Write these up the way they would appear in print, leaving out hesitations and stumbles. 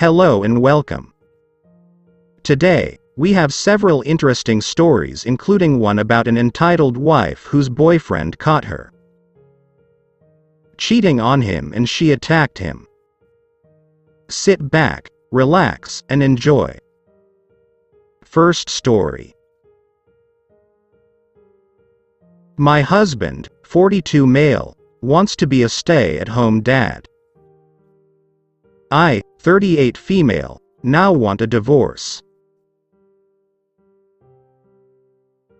Hello and welcome. Today, we have several interesting stories, including one about an entitled wife whose boyfriend caught her cheating on him and she attacked him. Sit back, relax, and enjoy. First story. My husband, 42 male, wants to be a stay-at-home dad. I, 38 female, now want a divorce.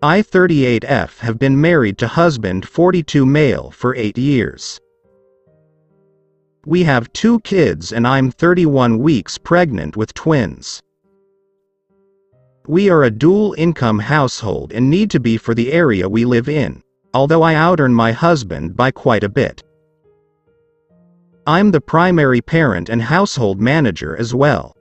I, 38F, have been married to husband 42 male for 8 years. We have 2 kids and I'm 31 weeks pregnant with twins. We are a dual-income household and need to be for the area we live in, although I out-earn my husband by quite a bit. I'm the primary parent and household manager as well.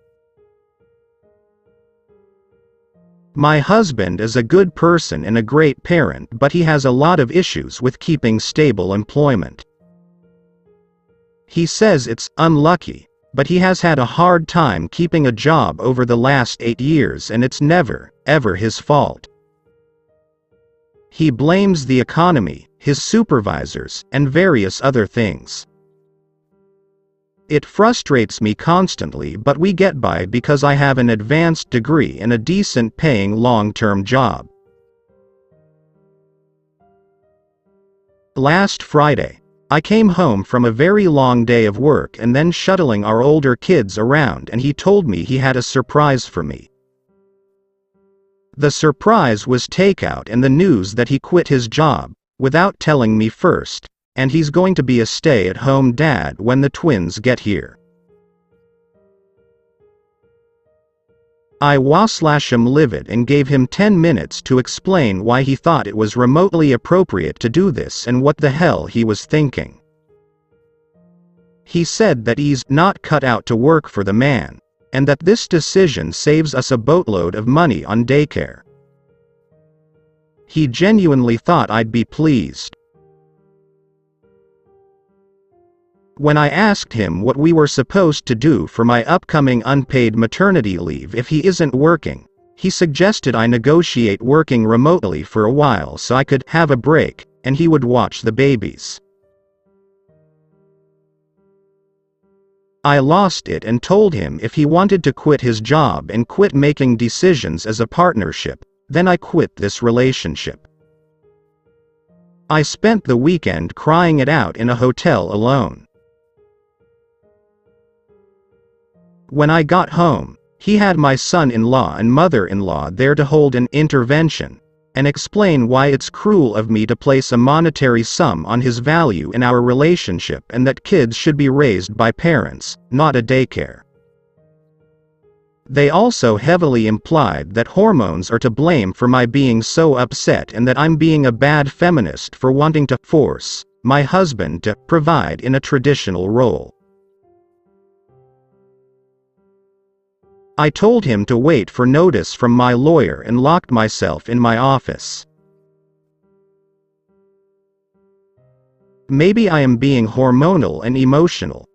My husband is a good person and a great parent, but he has a lot of issues with keeping stable employment. He says it's unlucky, but he has had a hard time keeping a job over the last 8 years and it's never, ever his fault. He blames the economy, his supervisors, and various other things. It frustrates me constantly, but we get by because I have an advanced degree and a decent paying long-term job. Last Friday, I came home from a very long day of work and then shuttling our older kids around, and he told me he had a surprise for me. The surprise was takeout and the news that he quit his job, without telling me first, and he's going to be a stay-at-home dad when the twins get here. I was/am livid and gave him 10 minutes to explain why he thought it was remotely appropriate to do this and what the hell he was thinking. He said that he's not cut out to work for the man, and that this decision saves us a boatload of money on daycare. He genuinely thought I'd be pleased. When I asked him what we were supposed to do for my upcoming unpaid maternity leave if he isn't working, he suggested I negotiate working remotely for a while so I could have a break, and he would watch the babies. I lost it and told him if he wanted to quit his job and quit making decisions as a partnership, then I quit this relationship. I spent the weekend crying it out in a hotel alone. When I got home, he had my son-in-law and mother-in-law there to hold an intervention and explain why it's cruel of me to place a monetary sum on his value in our relationship and that kids should be raised by parents, not a daycare. They also heavily implied that hormones are to blame for my being so upset and that I'm being a bad feminist for wanting to force my husband to provide in a traditional role. I told him to wait for notice from my lawyer and locked myself in my office. Maybe I am being hormonal and emotional.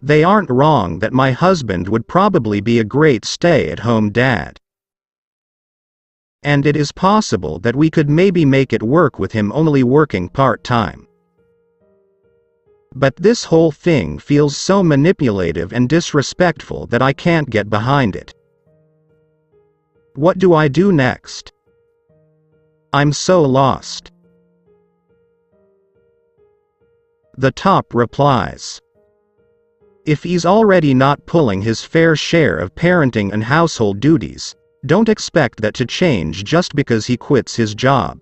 They aren't wrong that my husband would probably be a great stay-at-home dad. And it is possible that we could maybe make it work with him only working part-time. But this whole thing feels so manipulative and disrespectful that I can't get behind it. What do I do next? I'm so lost. The top replies. If he's already not pulling his fair share of parenting and household duties, don't expect that to change just because he quits his job.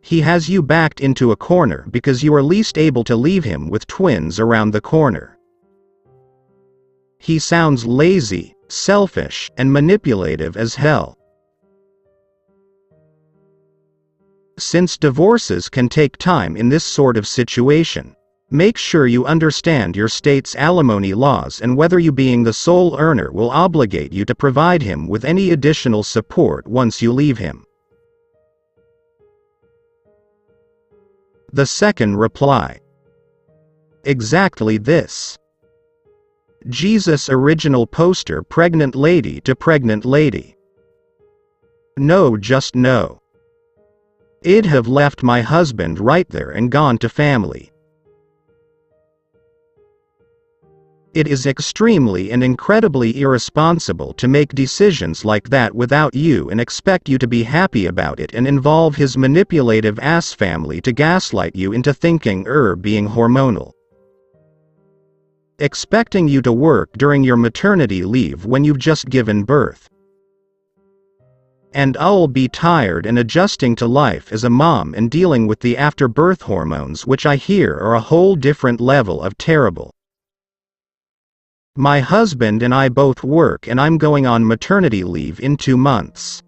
He has you backed into a corner because you are least able to leave him with twins around the corner. He sounds lazy, selfish, and manipulative as hell. Since divorces can take time in this sort of situation, make sure you understand your state's alimony laws and whether you being the sole earner will obligate you to provide him with any additional support once you leave him. The second reply. Exactly this. Jesus original poster pregnant lady to pregnant lady. No, just no. I'd have left my husband right there and gone to family. It is extremely and incredibly irresponsible to make decisions like that without you and expect you to be happy about it and involve his manipulative ass family to gaslight you into thinking being hormonal. Expecting you to work during your maternity leave when you've just given birth. And I'll be tired and adjusting to life as a mom and dealing with the after-birth hormones, which I hear are a whole different level of terrible. My husband and I both work and I'm going on maternity leave in 2 months.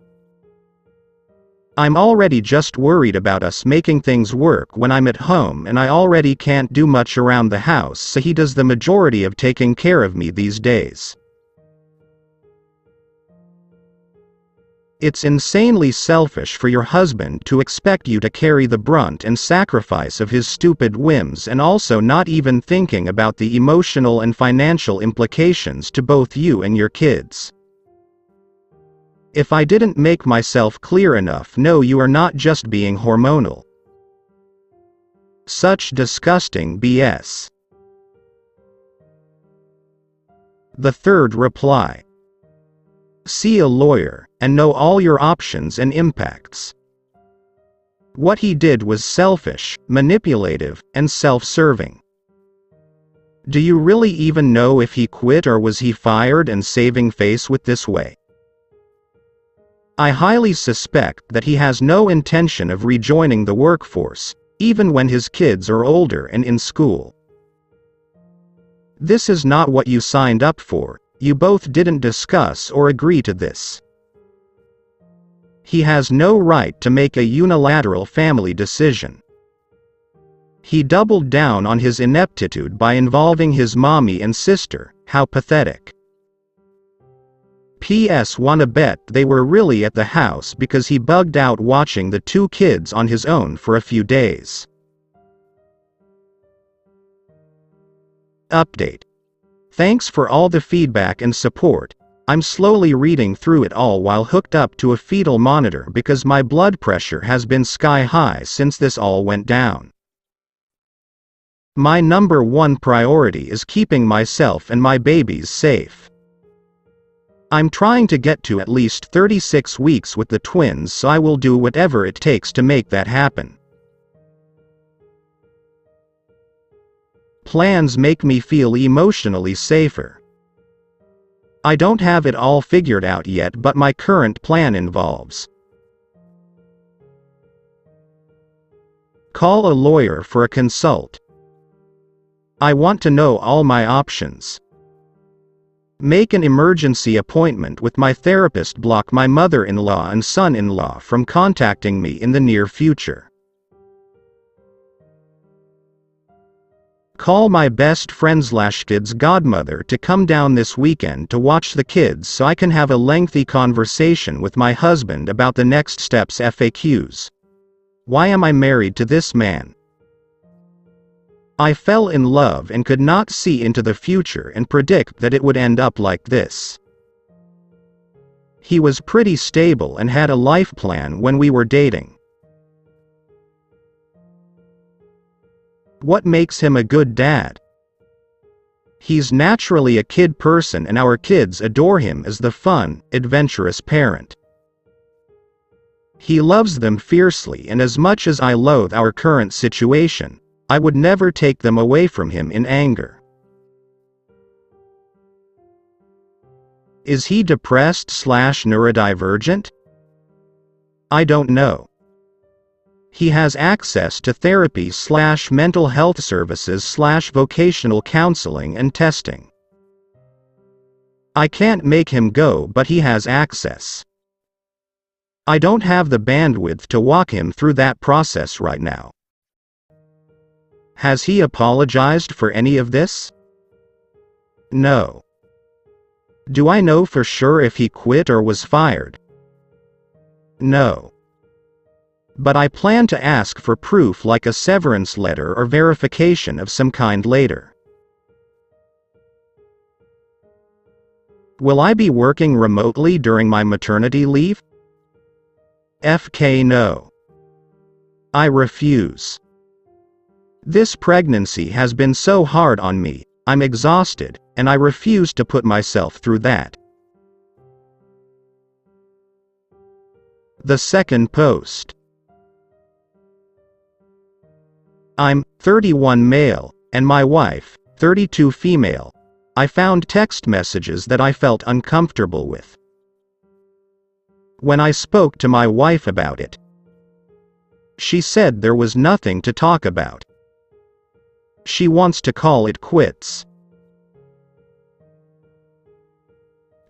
I'm already just worried about us making things work when I'm at home, and I already can't do much around the house, so he does the majority of taking care of me these days. It's insanely selfish for your husband to expect you to carry the brunt and sacrifice of his stupid whims, and also not even thinking about the emotional and financial implications to both you and your kids. If I didn't make myself clear enough, no, you are not just being hormonal. Such disgusting BS. The third reply. See a lawyer, and know all your options and impacts. What he did was selfish, manipulative, and self-serving. Do you really even know if he quit or was he fired and saving face with this way? I highly suspect that he has no intention of rejoining the workforce, even when his kids are older and in school. This is not what you signed up for. You both didn't discuss or agree to this. He has no right to make a unilateral family decision. He doubled down on his ineptitude by involving his mommy and sister. How pathetic. P.S. Wanna bet they were really at the house because he bugged out watching the 2 kids on his own for a few days. Update. Thanks for all the feedback and support. I'm slowly reading through it all while hooked up to a fetal monitor because my blood pressure has been sky high since this all went down. My number 1 priority is keeping myself and my babies safe. I'm trying to get to at least 36 weeks with the twins, so I will do whatever it takes to make that happen. Plans make me feel emotionally safer. I don't have it all figured out yet, but my current plan involves: call a lawyer for a consult. I want to know all my options. Make an emergency appointment with my therapist. Block my mother-in-law and son-in-law from contacting me in the near future. Call my best friend's/kid's godmother to come down this weekend to watch the kids so I can have a lengthy conversation with my husband about the next steps. FAQs. Why am I married to this man? I fell in love and could not see into the future and predict that it would end up like this. He was pretty stable and had a life plan when we were dating. What makes him a good dad? He's naturally a kid person and our kids adore him as the fun, adventurous parent. He loves them fiercely, and as much as I loathe our current situation, I would never take them away from him in anger. Is he depressed/neurodivergent? I don't know. He has access to therapy/mental health services/vocational counseling and testing. I can't make him go, but he has access. I don't have the bandwidth to walk him through that process right now. Has he apologized for any of this? No. Do I know for sure if he quit or was fired? No. But I plan to ask for proof, like a severance letter or verification of some kind later. Will I be working remotely during my maternity leave? FK no. I refuse. This pregnancy has been so hard on me, I'm exhausted, and I refuse to put myself through that. The second post. I'm 31 male, and my wife, 32 female. I found text messages that I felt uncomfortable with. When I spoke to my wife about it, she said there was nothing to talk about. She wants to call it quits.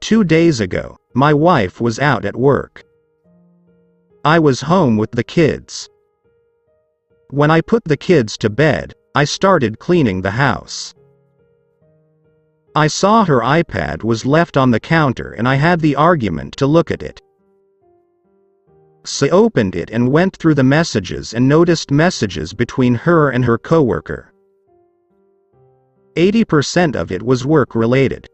2 days ago, my wife was out at work. I was home with the kids. When I put the kids to bed, I started cleaning the house. I saw her iPad was left on the counter and I had the argument to look at it. So I opened it and went through the messages and noticed messages between her and her coworker. 80% of it was work-related.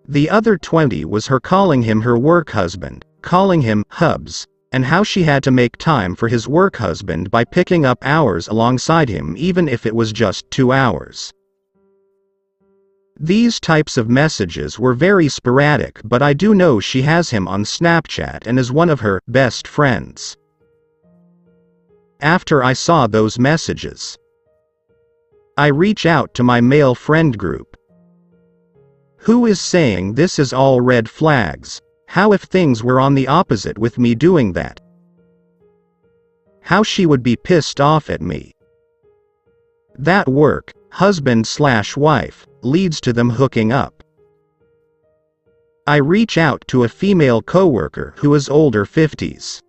The other 20 was her calling him her work husband, calling him hubs, and how she had to make time for his work husband by picking up hours alongside him even if it was just 2 hours. These types of messages were very sporadic, but I do know she has him on Snapchat and is one of her best friends. After I saw those messages, I reach out to my male friend group. Who is saying this is all red flags? How if things were on the opposite with me doing that? How she would be pissed off at me. That work, husband/wife, leads to them hooking up. I reach out to a female coworker who is older 50s.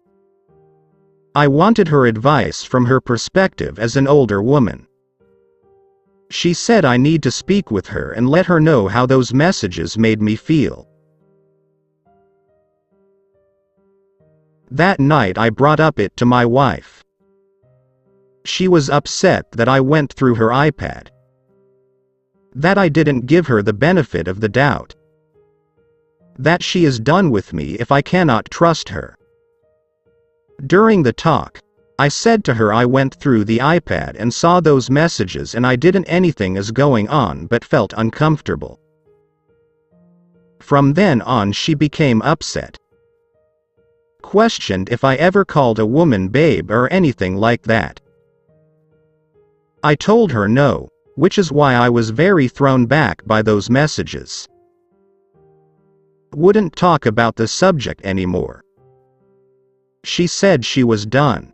I wanted her advice from her perspective as an older woman. She said I need to speak with her and let her know how those messages made me feel. That night I brought up it to my wife. She was upset that I went through her iPad. That I didn't give her the benefit of the doubt. That she is done with me if I cannot trust her. During the talk, I said to her I went through the iPad and saw those messages and I didn't anything is going on but felt uncomfortable. From then on she became upset. Questioned if I ever called a woman babe or anything like that. I told her no, which is why I was very thrown back by those messages. Wouldn't talk about the subject anymore. She said she was done.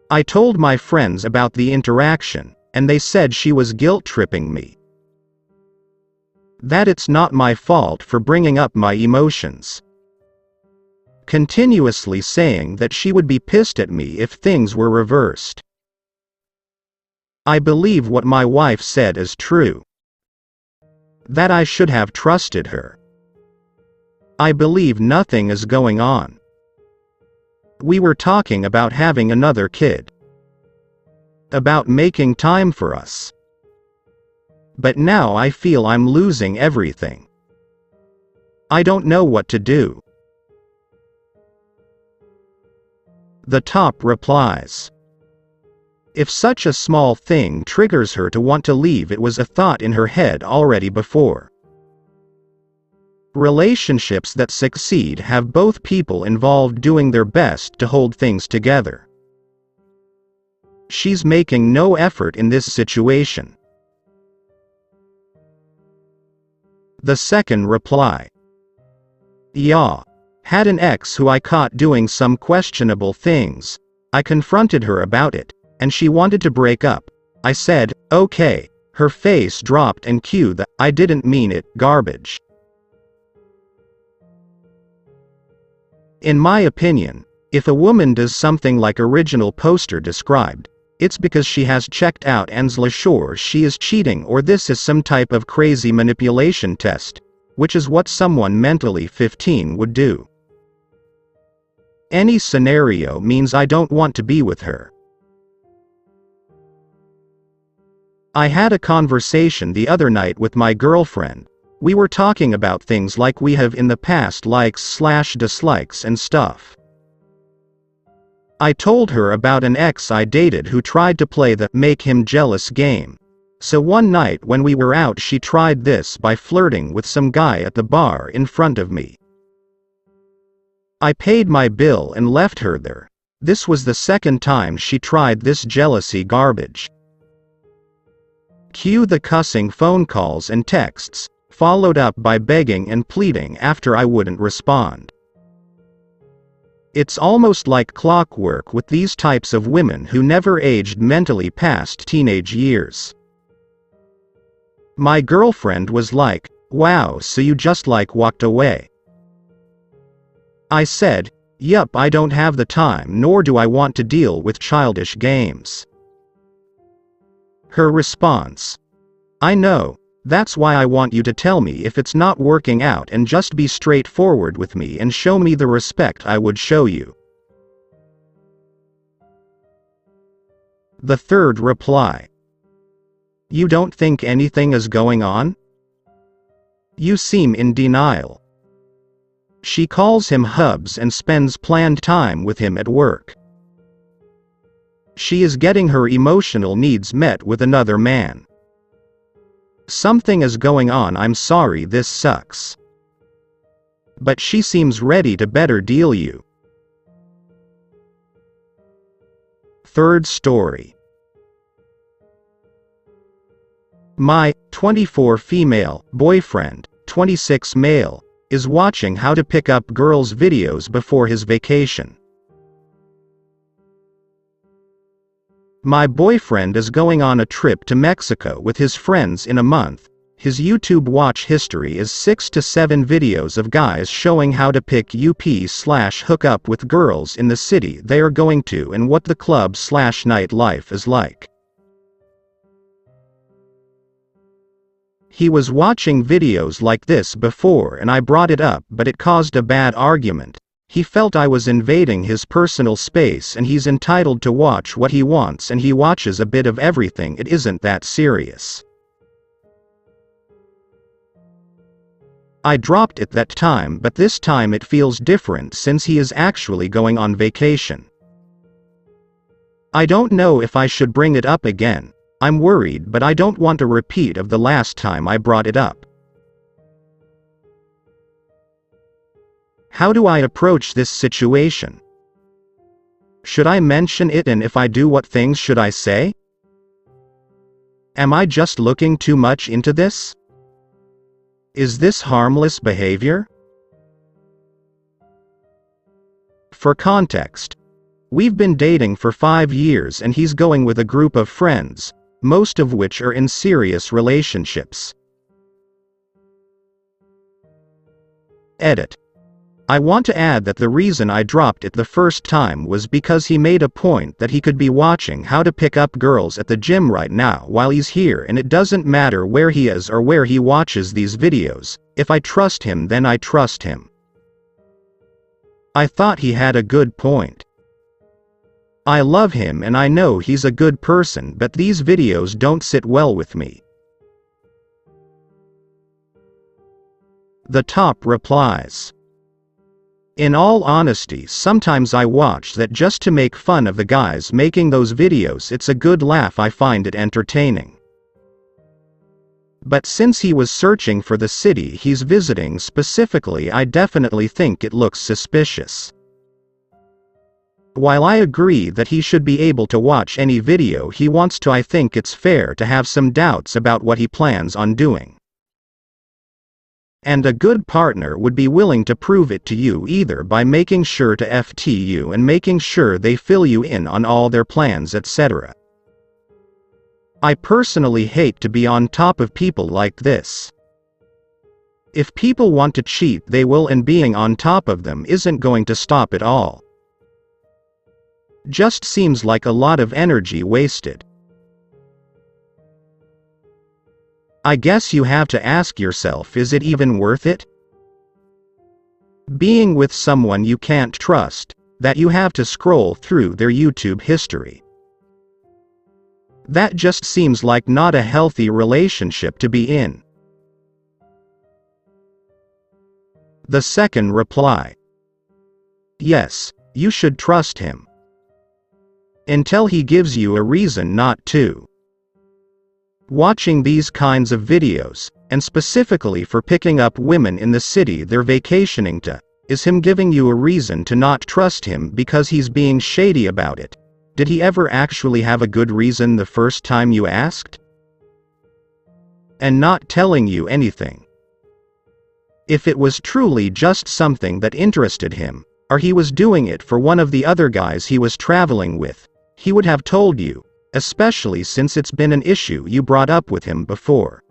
I told my friends about the interaction, and they said she was guilt-tripping me. That it's not my fault for bringing up my emotions. Continuously saying that she would be pissed at me if things were reversed. I believe what my wife said is true. That I should have trusted her. I believe nothing is going on. We were talking about having another kid. About making time for us. But now I feel I'm losing everything. I don't know what to do. The top replies. If such a small thing triggers her to want to leave, it was a thought in her head already before. Relationships that succeed have both people involved doing their best to hold things together. She's making no effort in this situation. The second reply. Yeah. Had an ex who I caught doing some questionable things. I confronted her about it, and she wanted to break up. I said, okay. Her face dropped and cue the I didn't mean it garbage. In my opinion, if a woman does something like original poster described, it's because she has checked out and sure she is cheating or this is some type of crazy manipulation test, which is what someone mentally 15 would do. Any scenario means I don't want to be with her. I had a conversation the other night with my girlfriend. We were talking about things like we have in the past, likes/dislikes and stuff. I told her about an ex I dated who tried to play the make him jealous game. So one night when we were out, she tried this by flirting with some guy at the bar in front of me. I paid my bill and left her there. This was the second time she tried this jealousy garbage. Cue the cussing phone calls and texts, followed up by begging and pleading after I wouldn't respond. It's almost like clockwork with these types of women who never aged mentally past teenage years. My girlfriend was like, "Wow, so you just walked away?" I said, "Yup, I don't have the time, nor do I want to deal with childish games." Her response: "I know, that's why I want you to tell me if it's not working out and just be straightforward with me and show me the respect I would show you." The third reply: "You don't think anything is going on? You seem in denial." She calls him hubs and spends planned time with him at work. She is getting her emotional needs met with another man. Something is going on. I'm sorry, this sucks. But she seems ready to better deal you. Third story. My 24 female boyfriend, 26 male, is watching how to pick up girls' videos before his vacation. My boyfriend is going on a trip to Mexico with his friends in a month. His YouTube watch history is 6 to 7 videos of guys showing how to pick up/hook up with girls in the city they are going to and what the club/night life is like. He was watching videos like this before and I brought it up, but it caused a bad argument. He felt I was invading his personal space and he's entitled to watch what he wants and he watches a bit of everything. It isn't that serious. I dropped it that time, but this time it feels different since he is actually going on vacation. I don't know if I should bring it up again. I'm worried, but I don't want a repeat of the last time I brought it up. How do I approach this situation? Should I mention it, and if I do, what things should I say? Am I just looking too much into this? Is this harmless behavior? For context, we've been dating for 5 years and he's going with a group of friends, most of which are in serious relationships. Edit. I want to add that the reason I dropped it the first time was because he made a point that he could be watching how to pick up girls at the gym right now while he's here, and it doesn't matter where he is or where he watches these videos. If I trust him, then I trust him. I thought he had a good point. I love him and I know he's a good person, but these videos don't sit well with me. The top replies: in all honesty, sometimes I watch that just to make fun of the guys making those videos. It's a good laugh. I find it entertaining. But since he was searching for the city he's visiting specifically, I definitely think it looks suspicious. While I agree that he should be able to watch any video he wants to, I think it's fair to have some doubts about what he plans on doing. And a good partner would be willing to prove it to you either by making sure to FT you and making sure they fill you in on all their plans, etc. I personally hate to be on top of people like this. If people want to cheat, they will, and being on top of them isn't going to stop it all. Just seems like a lot of energy wasted. I guess you have to ask yourself, is it even worth it? Being with someone you can't trust, that you have to scroll through their YouTube history. That just seems like not a healthy relationship to be in. The second reply. Yes, you should trust him. Until he gives you a reason not to. Watching these kinds of videos, and specifically for picking up women in the city they're vacationing to, is him giving you a reason to not trust him because he's being shady about it. Did he ever actually have a good reason the first time you asked? And not telling you anything. If it was truly just something that interested him, or he was doing it for one of the other guys he was traveling with, he would have told you, especially since it's been an issue you brought up with him before.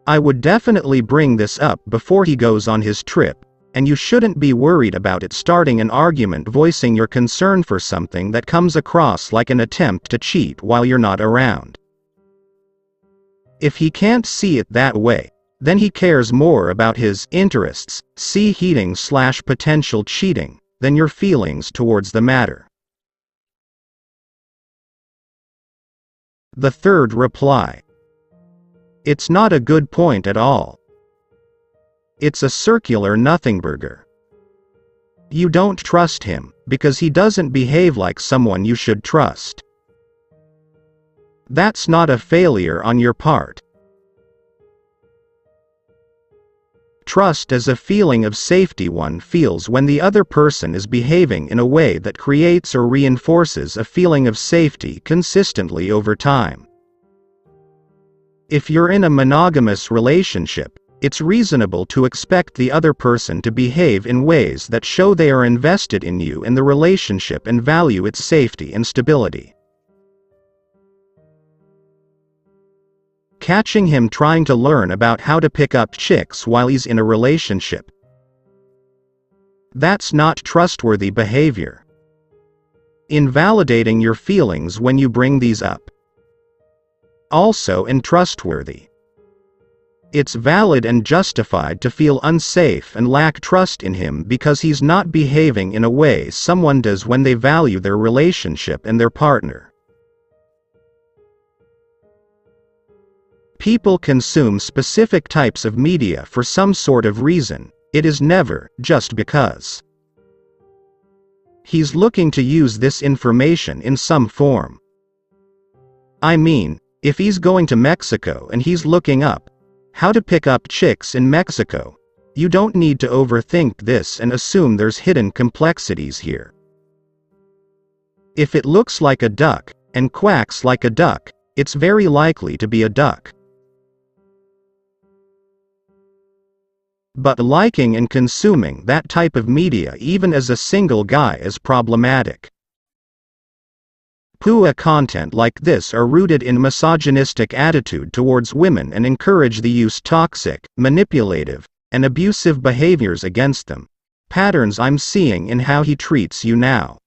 I would definitely bring this up before he goes on his trip, and you shouldn't be worried about it starting an argument voicing your concern for something that comes across like an attempt to cheat while you're not around. If he can't see it that way, then he cares more about his interests, see heating/potential cheating, than your feelings towards the matter. The third reply. It's not a good point at all. It's a circular nothingburger. You don't trust him, because he doesn't behave like someone you should trust. That's not a failure on your part. Trust is a feeling of safety one feels when the other person is behaving in a way that creates or reinforces a feeling of safety consistently over time. If you're in a monogamous relationship, it's reasonable to expect the other person to behave in ways that show they are invested in you and the relationship and value its safety and stability. Catching him trying to learn about how to pick up chicks while he's in a relationship. That's not trustworthy behavior. Invalidating your feelings when you bring these up. Also untrustworthy. It's valid and justified to feel unsafe and lack trust in him because he's not behaving in a way someone does when they value their relationship and their partner. People consume specific types of media for some sort of reason. It is never just because. He's looking to use this information in some form. I mean, if he's going to Mexico and he's looking up how to pick up chicks in Mexico, you don't need to overthink this and assume there's hidden complexities here. If it looks like a duck and quacks like a duck, it's very likely to be a duck. But liking and consuming that type of media even as a single guy is problematic. PUA content like this are rooted in misogynistic attitude towards women and encourage the use toxic, manipulative, and abusive behaviors against them. Patterns I'm seeing in how he treats you now.